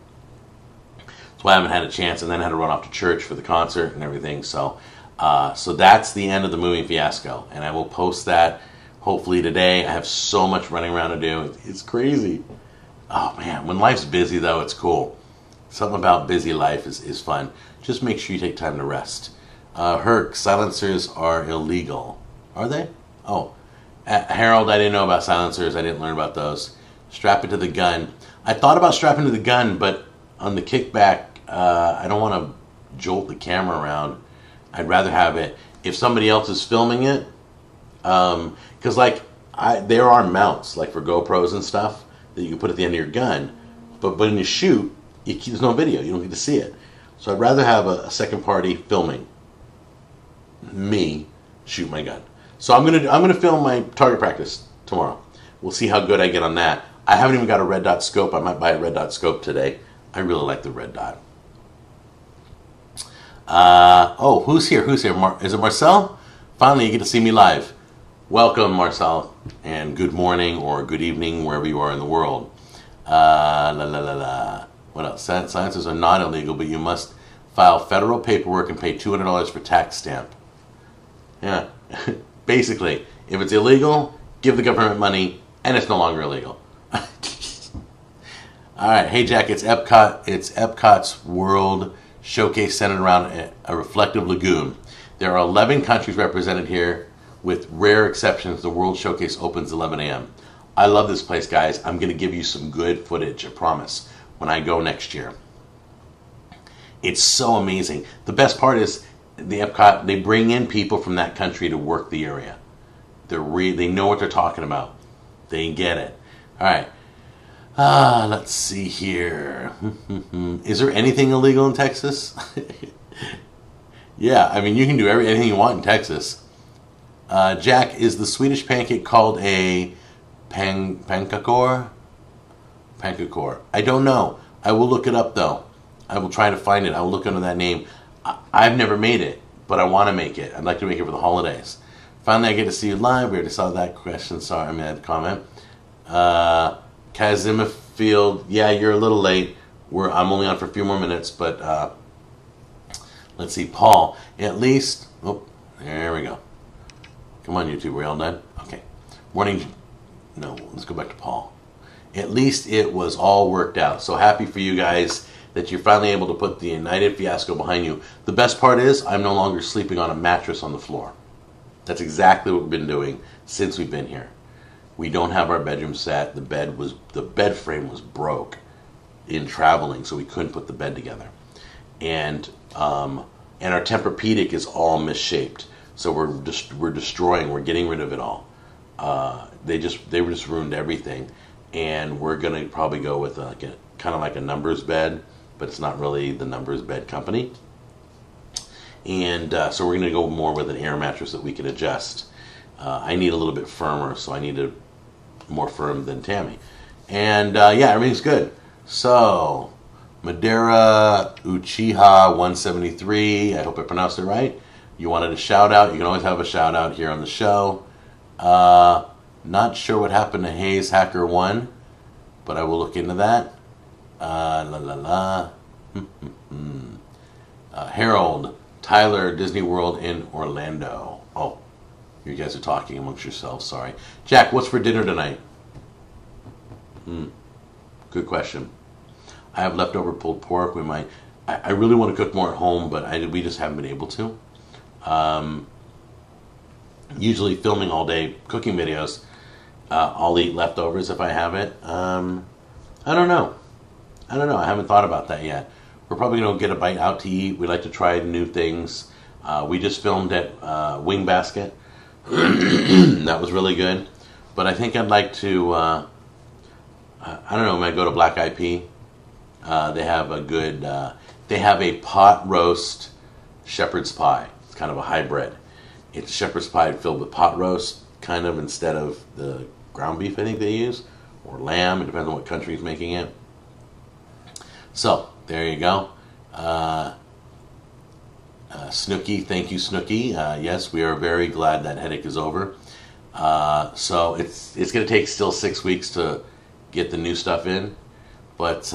That's why I haven't had a chance, and then I had to run off to church for the concert and everything. So that's the end of the moving fiasco, and I will post that hopefully today. I have so much running around to do. It's crazy. Oh man, when life's busy though, it's cool. Something about busy life is fun. Just make sure you take time to rest. Herc, silencers are illegal. Are they? Oh. Harold, I didn't know about silencers. I didn't learn about those. Strap it to the gun. I thought about strapping to the gun, but on the kickback, I don't want to jolt the camera around. I'd rather have it, if somebody else is filming it, because there are mounts, like for GoPros and stuff, that you can put at the end of your gun, but when you shoot, there's no video. You don't get to see it. So I'd rather have a second party filming me shoot my gun. So I'm gonna film my target practice tomorrow. We'll see how good I get on that. I haven't even got a red dot scope. I might buy a red dot scope today. I really like the red dot. Oh, who's here? Is it Marcel? Finally, you get to see me live. Welcome, Marcel, and good morning or good evening wherever you are in the world. What else? Silencers are not illegal, but you must file federal paperwork and pay $200 for tax stamp. Yeah. Basically, if it's illegal, give the government money, and it's no longer illegal. All right, hey Jack, it's Epcot. It's Epcot's World Showcase centered around a reflective lagoon. There are 11 countries represented here, with rare exceptions. The World Showcase opens 11 a.m. I love this place, guys. I'm going to give you some good footage, I promise, when I go next year. It's so amazing. The best part is, the Epcot, they bring in people from that country to work the area. They know what they're talking about. They get it. All right. Let's see here. Is there anything illegal in Texas? Yeah, I mean, you can do anything you want in Texas. Jack, is the Swedish pancake called a pankakor? Pankakor. I don't know. I will look it up, though. I will try to find it. I will look under that name. I've never made it, but I want to make it. I'd like to make it for the holidays. Finally, I get to see you live. We already saw that question. Sorry, I mean, that comment. Kazima Field, yeah, you're a little late. I'm only on for a few more minutes, but let's see. Paul, at least, oh, there we go. Come on, YouTube, we all done? Okay. Morning, no, let's go back to Paul. At least it was all worked out. So happy for you guys that you're finally able to put the United fiasco behind you. The best part is, I'm no longer sleeping on a mattress on the floor. That's exactly what we've been doing since we've been here. We don't have our bedroom set. The bed frame was broke in traveling, so we couldn't put the bed together. And our Tempur-Pedic is all misshaped. So we're destroying, we're getting rid of it all. They just ruined everything. And we're gonna probably go with kind of like a numbers bed, but it's not really the numbers bed company. And so we're going to go more with an air mattress that we can adjust. I need a little bit firmer, so I need it more firm than Tammy. And yeah, everything's good. So, Madeira Uchiha 173, I hope I pronounced it right. You wanted a shout out, you can always have a shout out here on the show. Not sure what happened to Hayes Hacker 1, but I will look into that. Harold, Tyler, Disney World in Orlando. Oh, you guys are talking amongst yourselves, sorry. Jack, what's for dinner tonight? Good question. I have leftover pulled pork. We might. I really want to cook more at home, but we just haven't been able to. Usually filming all day, cooking videos. I'll eat leftovers if I have it. I don't know. I haven't thought about that yet. We're probably going to get a bite out to eat. We like to try new things. We just filmed at Wing Basket. That was really good. But I think I'd like to, I don't know, I might go to Black Eyed Pea. They have a good, they have a pot roast shepherd's pie. It's kind of a hybrid. It's shepherd's pie filled with pot roast, kind of, instead of the ground beef I think they use, or lamb. It depends on what country is making it. So, there you go. Snooky, thank you, Snooky. Yes, we are very glad that headache is over. So it's going to take still 6 weeks to get the new stuff in, but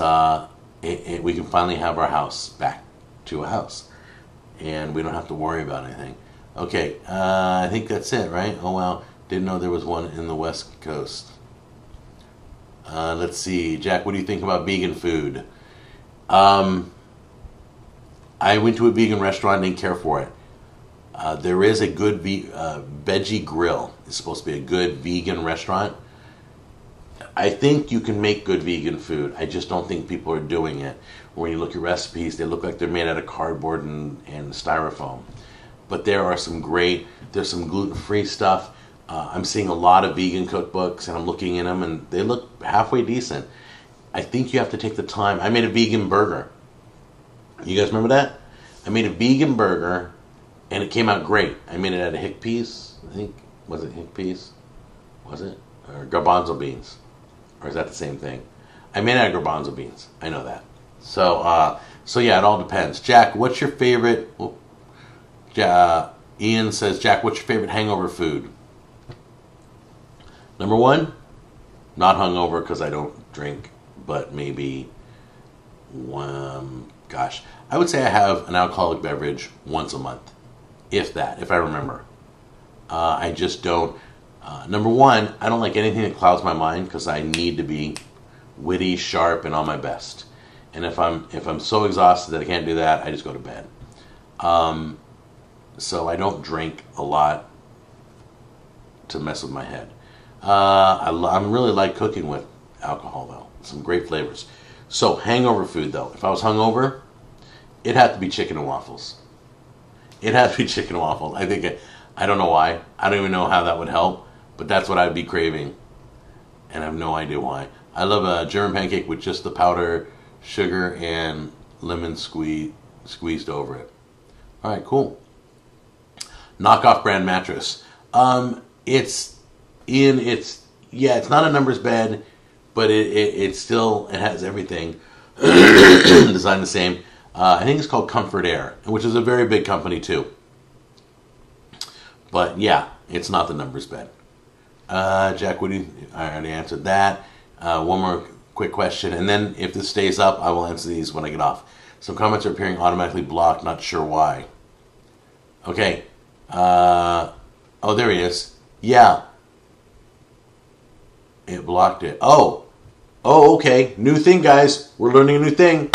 we can finally have our house back to a house, and we don't have to worry about anything. Okay, I think that's it, right? Oh wow, didn't know there was one in the West Coast. Let's see, Jack, what do you think about vegan food? I went to a vegan restaurant, didn't care for it. There is a good Veggie Grill. It's supposed to be a good vegan restaurant. I think you can make good vegan food. I just don't think people are doing it. When you look at recipes, they look like they're made out of cardboard and styrofoam. But there are some there's some gluten-free stuff. I'm seeing a lot of vegan cookbooks, and I'm looking in them, and they look halfway decent. I think you have to take the time. I made a vegan burger. You guys remember that? I made a vegan burger, and it came out great. I made it out of hickpeas. I think, was it hickpeas? Was it? Or garbanzo beans. Or is that the same thing? I made it out of garbanzo beans. I know that. So yeah, it all depends. Jack, what's your favorite... Ian says, Jack, what's your favorite hangover food? Number one, not hungover because I don't drink, but maybe... gosh, I would say I have an alcoholic beverage once a month, if that, if I remember. I just don't. Number one, I don't like anything that clouds my mind because I need to be witty, sharp, and on my best. And if I'm so exhausted that I can't do that, I just go to bed. So I don't drink a lot to mess with my head. I really like cooking with alcohol though. Some great flavors. So, hangover food, though. If I was hungover, it'd have to be chicken and waffles. It'd have to be chicken and waffles. I don't know why. I don't even know how that would help, but that's what I'd be craving, and I have no idea why. I love a German pancake with just the powder, sugar, and lemon squeezed over it. All right, cool. Knockoff brand mattress. It's not a numbers bed, but it still has everything designed the same. I think it's called Comfort Air, which is a very big company too. But yeah, it's not the numbers bed. Jack, I already answered that. One more quick question, and then if this stays up, I will answer these when I get off. Some comments are appearing automatically blocked, not sure why. Okay. Oh, there he is. Yeah. It blocked it. Oh, okay. New thing, guys. We're learning a new thing.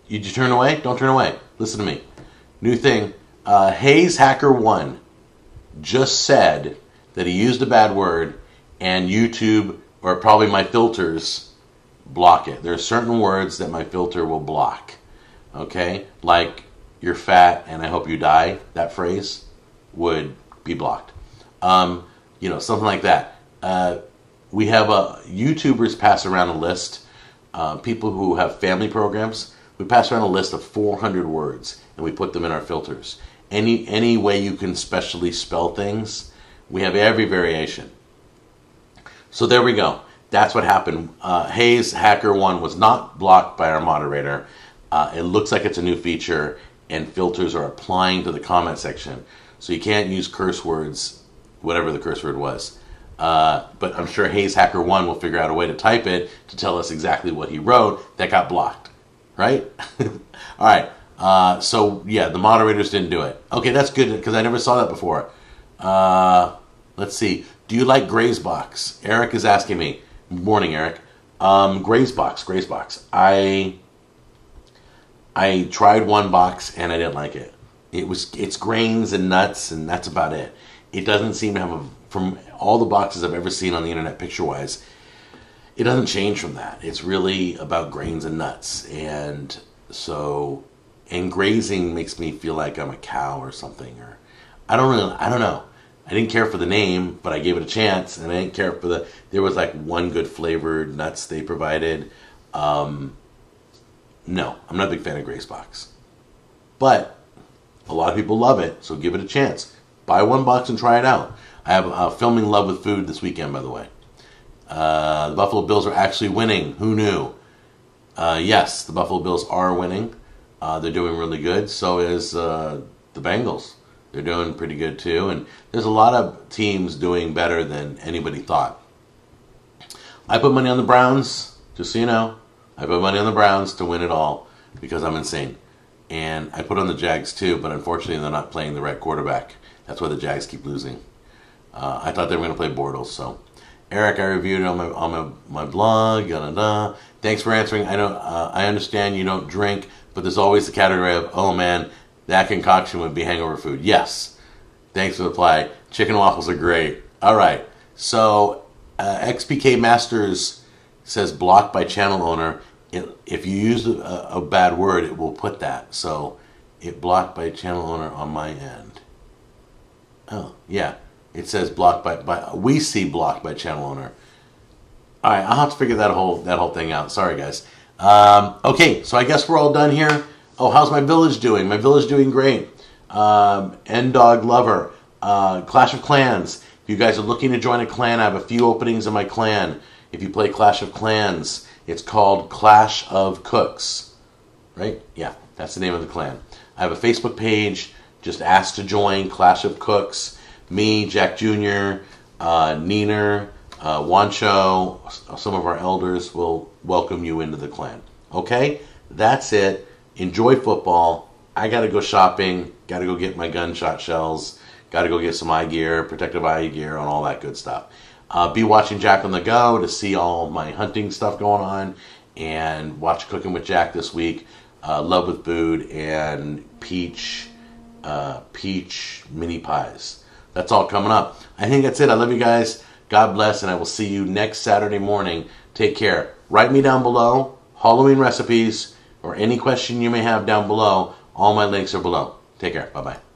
Did you turn away? Don't turn away. Listen to me. New thing. Hayes Hacker 1 just said that he used a bad word, and YouTube, or probably my filters, block it. There are certain words that my filter will block. Okay? Like, you're fat and I hope you die. That phrase would be blocked. Something like that. We have YouTubers pass around a list. People who have family programs, we pass around a list of 400 words, and we put them in our filters. Any way you can specially spell things, We have every variation. So there we go. That's what happened. Hayes Hacker 1 was not blocked by our moderator. It looks like it's a new feature, and filters are applying to the comment section. So you can't use curse words, whatever the curse word was. But I'm sure Hayes Hacker 1 will figure out a way to type it to tell us exactly what he wrote that got blocked. Right? All right. So, yeah, the moderators didn't do it. Okay, that's good, because I never saw that before. Let's see. Do you like Gray's Box? Eric is asking me. Morning, Eric. Gray's Box. I tried one box, and I didn't like it. It's grains and nuts, and that's about it. It doesn't seem to have from all the boxes I've ever seen on the internet picture-wise, it doesn't change from that. It's really about grains and nuts. And so, and grazing makes me feel like I'm a cow or something. Or I don't know. I didn't care for the name, but I gave it a chance. And I didn't care for there was like one good flavored nuts they provided. No, I'm not a big fan of Gray's Box. But a lot of people love it, so give it a chance. Buy one box and try it out. I have filming Love with Food this weekend, by the way. The Buffalo Bills are actually winning. Who knew? Yes, the Buffalo Bills are winning. They're doing really good. So is the Bengals. They're doing pretty good too. And there's a lot of teams doing better than anybody thought. I put money on the Browns, just so you know. I put money on the Browns to win it all because I'm insane. And I put on the Jags too, but unfortunately they're not playing the right quarterback. That's why the Jags keep losing. I thought they were going to play Bortles, so... Eric, I reviewed it on my blog. Thanks for answering. I understand you don't drink, but there's always the category of, oh man, that concoction would be hangover food. Yes. Thanks for the reply. Chicken waffles are great. All right. So XPK Masters says blocked by channel owner. If you use a bad word, it will put that. So it blocked by channel owner on my end. Oh yeah. It says blocked by we see blocked by channel owner. All right, I'll have to figure that whole thing out. Sorry, guys. Okay, so I guess we're all done here. Oh, how's my village doing? My village doing great. N-Dog Lover, Clash of Clans. If you guys are looking to join a clan, I have a few openings in my clan. If you play Clash of Clans, it's called Clash of Cooks. Right? Yeah, that's the name of the clan. I have a Facebook page. Just ask to join Clash of Cooks. Me, Jack Jr., Neener, Wancho, some of our elders will welcome you into the clan. Okay? That's it. Enjoy football. I got to go shopping. Got to go get my gunshot shells. Got to go get some eye gear, protective eye gear, and all that good stuff. Be watching Jack on the Go to see all my hunting stuff going on. And watch Cooking with Jack this week. Love with Food and peach mini pies. That's all coming up. I think that's it. I love you guys. God bless, and I will see you next Saturday morning. Take care. Write me down below, Halloween recipes, or any question you may have down below. All my links are below. Take care. Bye-bye.